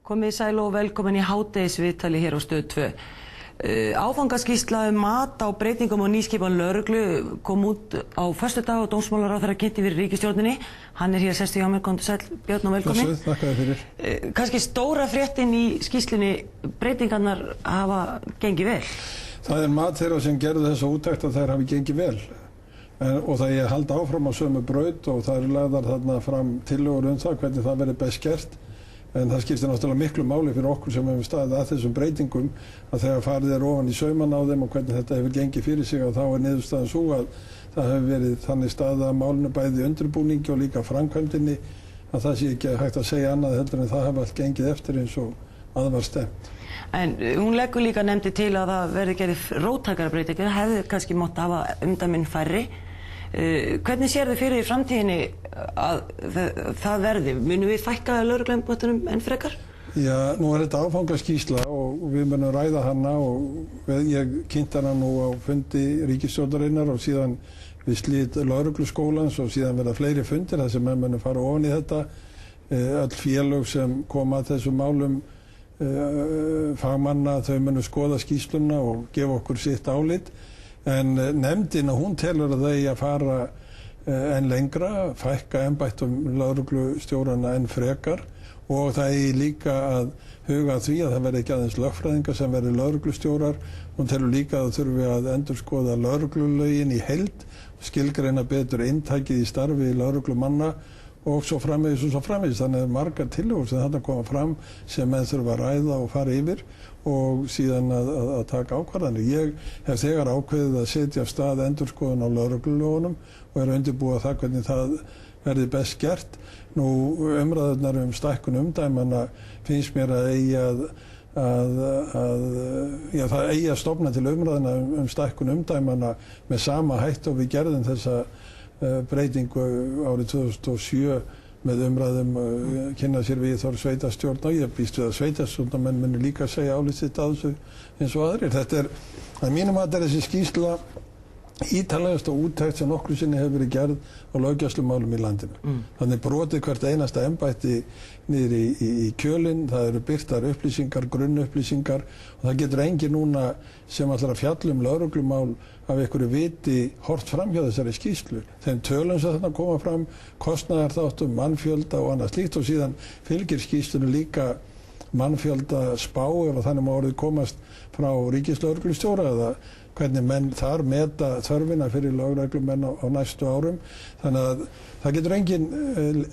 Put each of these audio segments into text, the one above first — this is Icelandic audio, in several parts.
Komið sæl og velkomin í hádegisviðtali hér á Stöð 2. Áfangaskýrsla mat á breytingum og nýskipan lögreglu kom út á föstudag og dómsmálaráðherra kynnti fyrir ríkisstjórninni. Hann hér sestu hjá mér, komdu sæl, Björn og velkomin. Blessuð, þakka þér fyrir. Kannski stóra fréttin í skýrslunni, breytingarnar hafa gengið vel. Það mat þeirra sem gerðu þessa úttekt að þær hafi gengið vel. Og það ég haldi áfram á sömu braut og það lagðar þarna fram tillögur það hvernig það verði best gert. En það skiptir náttúrulega miklu máli fyrir okkur sem hefur staðið að þessum breytingum að þegar farið ofan í sauman á þeim og hvernig þetta hefur gengið fyrir sig og þá niðurstaðan svo að það hefur verið þannig staðið að málinu bæði undirbúningi og líka framkvæmdinni að það sé ekki hægt að segja annað heldur en það hefur allt gengið eftir eins og að var stefnt. En hún leggur líka nefndi til að það verði gerð róttækara breytingar, það hefði kannski mátt hafa umdæmin færri. Hvernig sér þið fyrir framtíðinni að það verði? Munum við fækka lögregluembættunum enn frekar? Já, nú þetta áfangaskýrsla og við munum ræða hana og ég kynnti hana nú á fundi ríkisstjórnarinnar og síðan við slit lögregluskólans og síðan verða fleiri fundir þar sem menn munum fara ofan í þetta. Öll félög sem koma að þessum málum fagmanna, þau munum skoða skýrsluna og gefa okkur sitt álit. En nefndin hún telur að þau að fara enn lengra, fækka embættum lögreglustjórana enn frekar og það er líka að huga því að það verði ekki aðeins lögfræðingar sem verði lögreglustjórar. Hún telur líka að það þurfi að endurskoða lögreglulögin í heild, skilgreina betur inntækið í starfi lögreglumanna og svo framvegis og svo framvegis. Þannig að margar tillögur sem þarna koma fram sem menn þurfa að ræða og fara yfir og síðan að taka ákvarðanir. Ég hef þegar ákveðið að setja af stað endurskoðun á lögreglulögunum og undirbúa það hvernig það verði best gert. Nú umræðurnar stækkun umdæmanna finnst mér að það eigi að stofna til umræðuna stækkun umdæmanna með sama hætti og við gerðum þessa breytingu árið 2007 með umræðum kynna sér við þar sveitarstjórn og ég býst við að sveitarstjórnarmenn muni líka segja álið sitt á þessu eins og aðrir. Þetta að mínum að þessi skýrsla ítalegasta úttekt sem nokkru sinni hefur verið gerð á löggæslumálum í landinu. Þannig brotið hvert einasta embætti niður í kjölinn, það eru birtar upplýsingar, grunnupplýsingar og það getur engin núna sem ætlar að fjalla lögreglumál af einhverju viti hort fram hjá þessari skýrslu. Þeim tölum sem þarna koma fram, kostnaðarþáttum, mannfjölda og annað slíkt og síðan fylgir skýrslunni líka mannfjölda spá ef þannig má orðið komast frá ríkislögreglustjóra eða hvernig menn þar meta þörfina fyrir lögreglumenn á næstu árum. Þannig að það getur enginn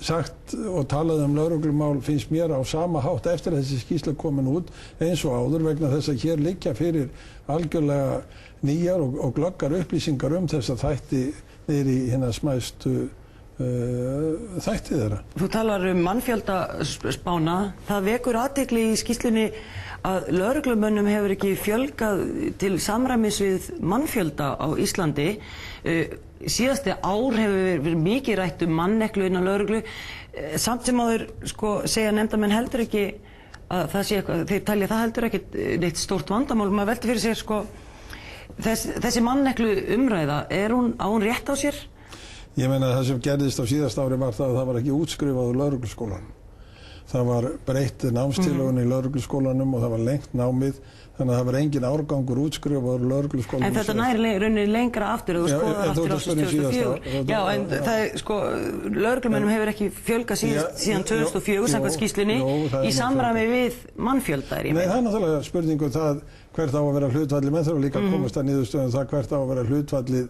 sagt og talað lögreglumál finnst mér á sama hátt eftir að þessi skýrsla komin út eins og áður vegna þess að hér liggja fyrir algjörlega nýjar og glöggar upplýsingar þessa þætti niður í hinna smæstu þætti þeirra. Þú talar mannfjölda spána. Það vekur athygli í skýrslunni að lögreglumönnum hefur ekki fjölgað til samræmis við mannfjölda á Íslandi. Síðasti ár hefur verið mikið rætt manneklu innan lögreglu. Samt sem áður segja nefndarmenn heldur ekki að það sé eitthvað, þeir talja það heldur ekki neitt stórt vandamál. Maður veltir fyrir sér þessi manneklu umræða, á hún rétt á sér? Ég meina það sem gerðist á síðasta ári var það að það var ekki útskrifað úr lögregluskólanum. Það var breytt námstilhögun í lögregluskólanum og það var lengt námið, þannig að það var engin árgangur útskrifaður úr lögregluskólanum. En þetta næri rauninni lengra aftur ef þú skoðar aftur á 2004. Já, en það lögreglumönnum hefur ekki fjölgað síðan 2004 samkvæmt skýrslunni í samræmi við mannfjölda. Nei, það er náttúrulega spurning það hvert á að vera hlutfallið, menn þurfa líka að komast að niðurstöðum það hvert á að vera hlutfallið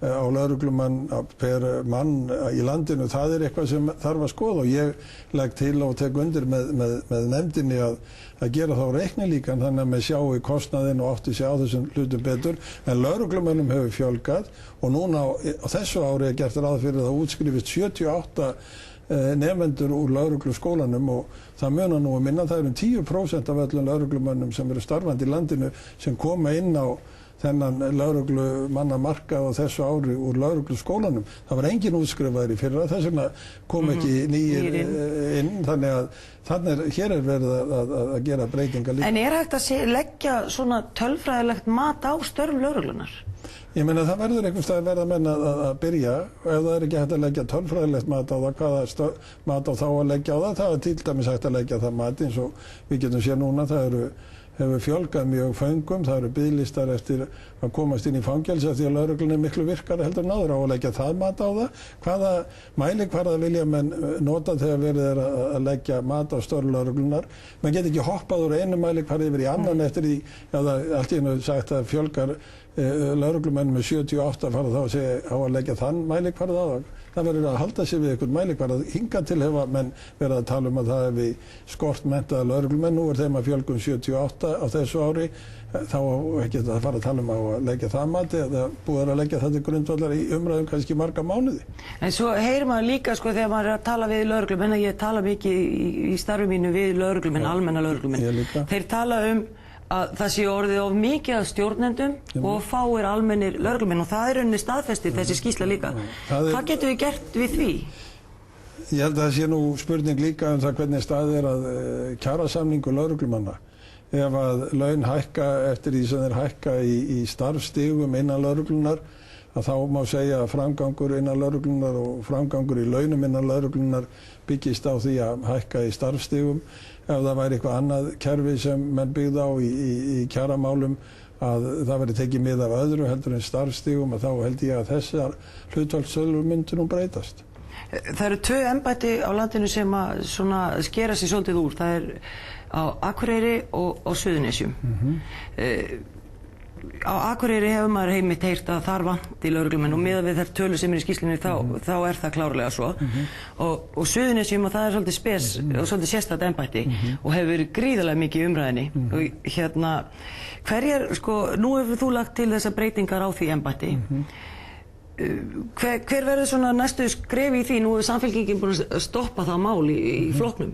á lögreglumann per mann í landinu. Það er eitthvað sem þarf að skoða og ég legg til og tek undir með nefndinni að gera þá reiknilíkan þannig að með sjáu kostnaðinn og átti sig á þessum hlutum betur. En lögreglumönnum hefur fjölgað og núna á þessu ári gert ráð fyrir það útskrifist 78 nefendur úr lögregluskólanum og það munar nú minna það eru 10% af öllum lögreglumönnum sem eru starfandi í landinu sem koma inn á þennan lögreglumanna marka á þessu ári úr lögregluskólanum. Það var engin útskrifaður í fyrra, þess vegna kom ekki nýir inn, þannig hér verið að gera breytingar líka. En hægt að leggja svona tölfræðilegt mat á störf lögreglunar? Ég meina það verður einhvers staðar verða menn að byrja, ef það ekki hægt að leggja tölfræðilegt mat á það, hvaða mat á þá að leggja á það, það til dæmis hægt að leggja það mat eins og við getum séð núna, það hefur fjölgað mjög föngum, það eru biðlistar eftir að komast inn í fangelsi eftir að lögreglunni miklu virkari heldur en áður á að leggja það mat á það. Hvaða mælikvarða vilja menn nota þegar verið að leggja mat á störf lögreglunar? Menn get ekki hoppað úr einu mælikvarða yfir í annan eftir því að það allt í einu sagt að fjölgar lögreglumenn með 78 fara þá að segja á að leggja þann mælikvarða á það. Það verður að halda sig við einhvern mælikvarða. Hingað til hefa menn verið að tala að það hefði skort menntaða lögreglumenn. Nú þeim að fjölgum 78 á þessu ári. Þá ekki að fara að tala á að leggja það mati eða búið að leggja þetta grundvallar í umræðum kannski marga mánuði. En svo heyrir maður líka þegar maður að tala við lögreglumenn, ég tala mikið í starfi mínu við lögreglumenn, almenna lögreglumenn. Þeir tala að það sé orðið of mikið af stjórnendum og fáir almennir lögreglumenn og það rauninni staðfestir þessi skýrsla líka. Hvað getum við gert við því? Ég held að það sé nú spurning líka það hvernig staðið að kjarasamningu lögreglumanna. Ef að laun hækka eftir því sem þeir hækka í starfsstigum innan lögreglunar, að þá má segja að framgangur innan lögreglunar og framgangur í launum innan lögreglunar byggist á því að hækka í starfsstigum. Ef það væri eitthvað annað kerfi sem menn byggði á í kjaramálum að það væri tekið mið af öðru heldur en starfsstigum, að þá held ég að þessar hlutfallstölur myndu nú breytast. Það eru 2 embætti á landinu sem að skera sig svolítið úr. Það á Akureyri og á Suðurnesjum. Á Akureyri hefur maður heimilt heyrt að þar vanti lögreglumenn og miðað við þær tölur sem í skýrslunni þá það klárlega svo. Og Suðurnesjum, og það svolítið spes og svolítið sérstakt embætti og hefur verið gríðarlega mikið í umræðinni. Og nú hefur þú lagt til þessar breytingar á því embætti. Hver verður svona næstu skref í því? Nú hefur Samfylkingin búin að stoppa það mál í flokknum.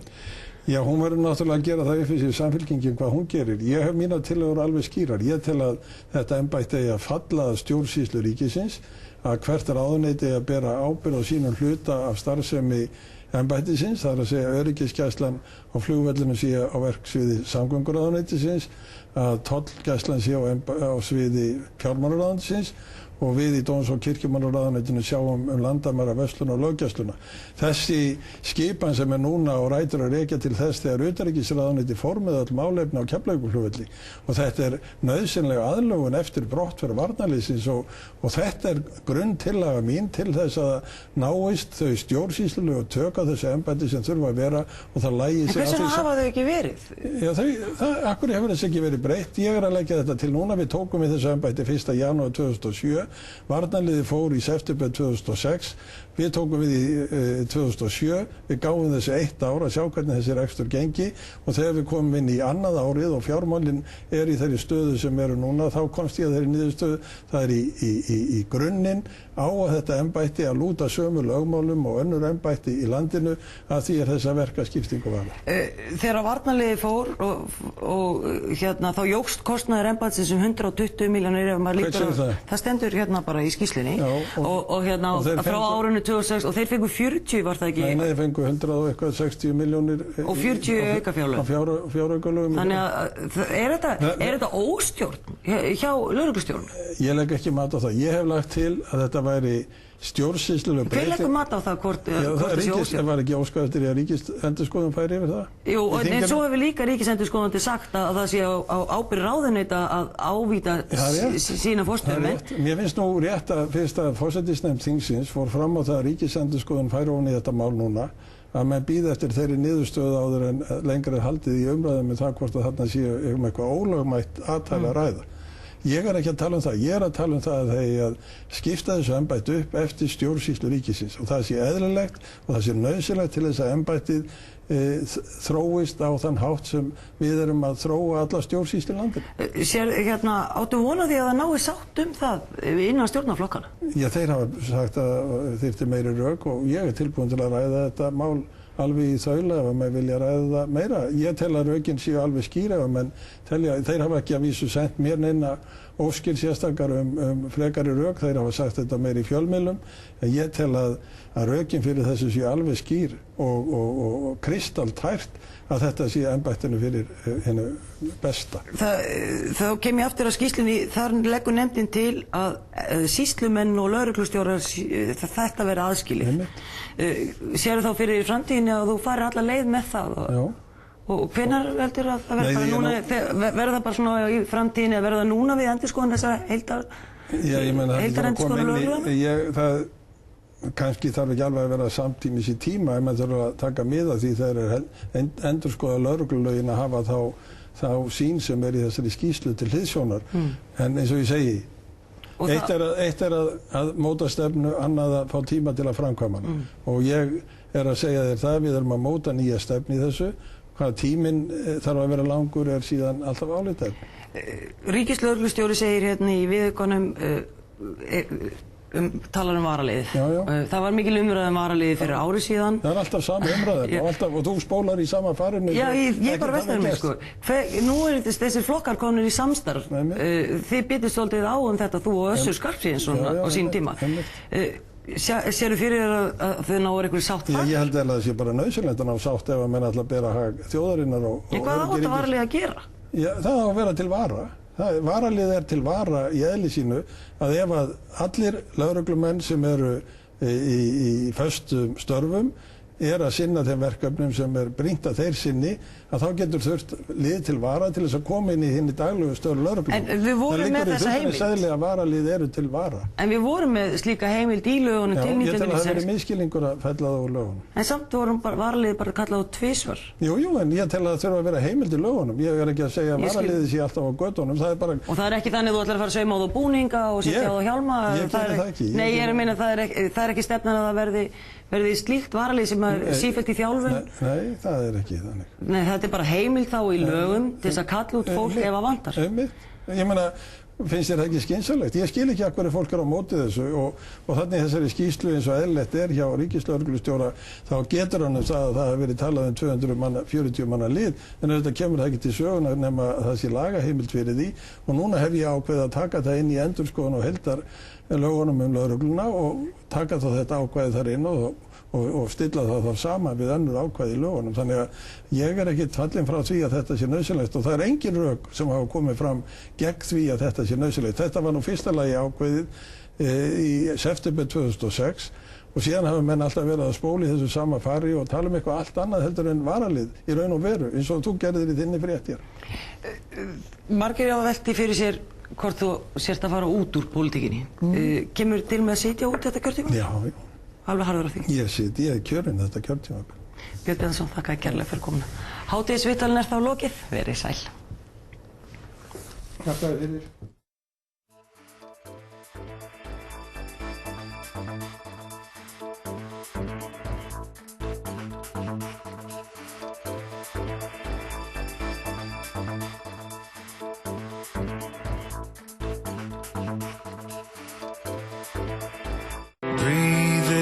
Já, hún verður náttúrulega að gera það upp fyrir Samfylkingin hvað hún gerir. Ég hef mínar tillögur alveg skýrar. Ég tel að þetta embætti eigi að falla að stjórnsýslu ríkisins, að hvert ráðuneyti eigi að bera ábyrgð á sínum hluta af starfsemi embættisins, það að segja öryggisgæslan á flugvellinu sé á verksviði samgönguráðuneytisins, að tollgæslan sé á sviði fjármálaráðuneytisins og við í Dóms- og kirkjumálaráðuneytinu sjáum landamæra verslun og löggæsluna. Þessi skipan sem núna og rætur að rekja til þess þegar utanríkisráðuneyti formið öll málefni á Keflavíkurflugvelli og þetta nauðsynlega aðlögun eftir brottför varnarliðsins og þetta grunntillaga mín til þess að náist þau stjórnsýslulegu tök á þessu embætti sem þurfa að vera og það lægi sig. En hvers vegna hafa þau ekki verið? Já, akkur hefur þess ekki verið breytt. Ég að leggja þetta til núna. Við tókum við þessu embætti 1. janúar 2007. Varnarliðið fór í september 2006. Við tókum við í 2007. Við gáum þessu 1 ár að sjá hvernig þessi rekstur gengi og þegar við komum inn í annað árið og fjármálinn í þeirri stöðu sem eru núna, þá komst ég að þeirri niðurstöðu. Það í grunninn á að þetta embætti að lúta sömu lögmálum og önnur embætti í landinu að því þessa verkaskiptingu varðar. Þegar varnarliðið fór og þá jókst kostnaður embættisins 120 milljónir ef maður lítur á það stendur bara í skýrslunni og frá árinu 2006 og þeir fengu 40 var það ekki? Nei, þeir fengu 160 milljónir og 40 aukafjárlög. Fjáraukalögum. Þannig að er þetta óstjórn hjá lögreglustjórn? Ég legg ekki mat á það. Ég hef lagt til að þetta væri stjórnsýsluleg breyting. Hver leggur mat á það hvort þessi óstjórn? Það var ekki óskað eftir að Ríkisendurskoðun færi yfir það? Jú, en svo hefur líka Ríkisendurskoðandi sagt að það sé á ábyrgð ráðuneyta að ávíta sína forstöðumenn. Mér finnst nú rétt að fyrst að forsætisnefnd þingsins fór fram á það að Ríkisendurskoðun færi ofan í þetta mál núna, að menn bíða eftir þeirri niðurstöðu áður en lengra haldið í umræðum með það hvort að þarna séu eitthvað ólögmætt aðtæli að ræða. Ég ekki að tala um það. Ég að tala um það að þeir að skipta þessu embætti upp eftir stjórnsýslu ríkisins og það sé eðlilegt og það sé nauðsynlegt til þess að embættið þróist á þann hátt sem við erum að þróa alla stjórnsýslu í landinu. Áttu von á því að það nái sátt um það innan stjórnarflokkana? Já, þeir hafa sagt að þyrfti meiri rök og ég tilbúin til að ræða þetta mál alveg í þaula ef maður vilja ræða það meira. Ég tel að rökin séu alveg skýra ef menn telja, þeir hafa ekki að vísu sent mér neina óskir sérstakar frekari rök, þeir hafa sagt þetta meir í fjölmiðlum, en ég tel að rökin fyrir þessu sé alveg skýr og kristaltært að þetta sé embættinu fyrir hennu besta. Þá kem ég aftur að skýrslunni, þar leggur nefndin til að sýslumenn og lögreglustjórar þetta vera aðskilið. Sérðu þá fyrir framtíðinni að þú farir alla leið með það? Já. Og hvenær heldur að það verða bara núna, verða það bara svona í framtíðinni að verða núna við endurskoðun þessa heildarendurskoðun lögreglunnar? Kannski þarf ekki alveg að vera samtímis í tíma ef maður þarf að taka mið af því þegar endurskoða lögreglulögin að hafa þá sýn sem í þessari skýrslu til hliðsjónar. En eins og ég segi, eitt er að móta stefnu, annað að fá tíma til að framkvæma hana. Og ég að segja þér það, við erum að móta nýja stefnu í þessu. Hvað tíminn þarf að vera langur síðan alltaf álitað. Ríkislögreglustjóri segir hérna í viðaukanum talar varaliðið. Það var mikil umræða varaliðið fyrir ári síðan. Það alltaf sama umræða og þú spólar í sama farinu. Já, ég bara veltaði mig sko. Nú þessir flokkar komnir í samstarf. Þið byggðist svolítið á þetta, þú og Össur Skarphéðinsson á sínum tíma. Sérðu fyrir að þau náður einhverju sátt þar? Ég held að það sé bara nauðsynlegt að ná sátt ef að menn ætla að bera hag þjóðarinnar og hvað á þetta varalið að gera? Já, það á að vera til vara. Varalið til vara í eðli sínu að ef að allir lögreglumenn sem eru í föstum störfum að sinna þeim verkefnum sem brýnt að þeir sinni, að þá getur þurft lið til vara til þess að koma inn í hinni daglegu störf lögreglunnar. En við vorum með þessa heimild. Það liggur í að varalið eru til vara. En við vorum með slíka heimild í lögunum til 1996. Já, ég tel að það verið misskilningur að fella það úr lögunum. En samt vorum varalið bara kallað á tvisvar. Jú, en ég tel að það þurfa að vera heimild í lögunum. Ég ekki að segja að varaliðið sé alltaf á götunum. Og það ekki þannig að þú ætlar að fara að sauma á þú búninga og setja á þú hjálma? Ég geri það ekki. Nei, ég að meina það ekki stefnan að það verði slíkt varalið sem sífellt í þjálfun? Nei, það ekki þannig. Nei, þetta bara heimild þá í lögum til þess að kalla út fólk ef að vantar. Ég meina, finnst þér það ekki skynsamlegt? Ég skil ekki af hverju fólk á móti þessu og þannig þessari skýrslu eins og eðlilegt hjá ríkislögreglustjóra, þá getur hann að það hafi verið talað 240 manna lið, en auðvitað kemur það ekki til söguna nema að það sé lagaheimild fyrir því og núna hef ég ákveðið að taka það inn í endurskoðun og heildarlögunum lögregluna og taka þá þetta ákvæði þar inn og stilla það þá saman við önnur ákvæði í lögunum. Þannig að ég ekki fallinn frá því að þetta sé nauðsynlegt og það engin rök sem hafa komið fram gegn því að þetta sé nauðsynlegt. Þetta var nú fyrsta lagi ákvæðið í september 2006 og síðan hafa menn alltaf verið að spóla í þessu sama fari og tala eitthvað allt annað heldur en varalið í raun og veru, eins og þú gerðir í þinni frétt hér. Margir hafa velti fyrir sér hvort þú sért að fara út úr pólitíkinni. Kemur til með að sitja út þetta kjörtíma? Já. Alveg harður á því? Ég kjörinn þetta kjörtíma. Björn Bjarnason, þakka kærlega fyrir komuna. Hádegisvitalinn þá lokið, verið sæl. Takk fyrir. Breathe.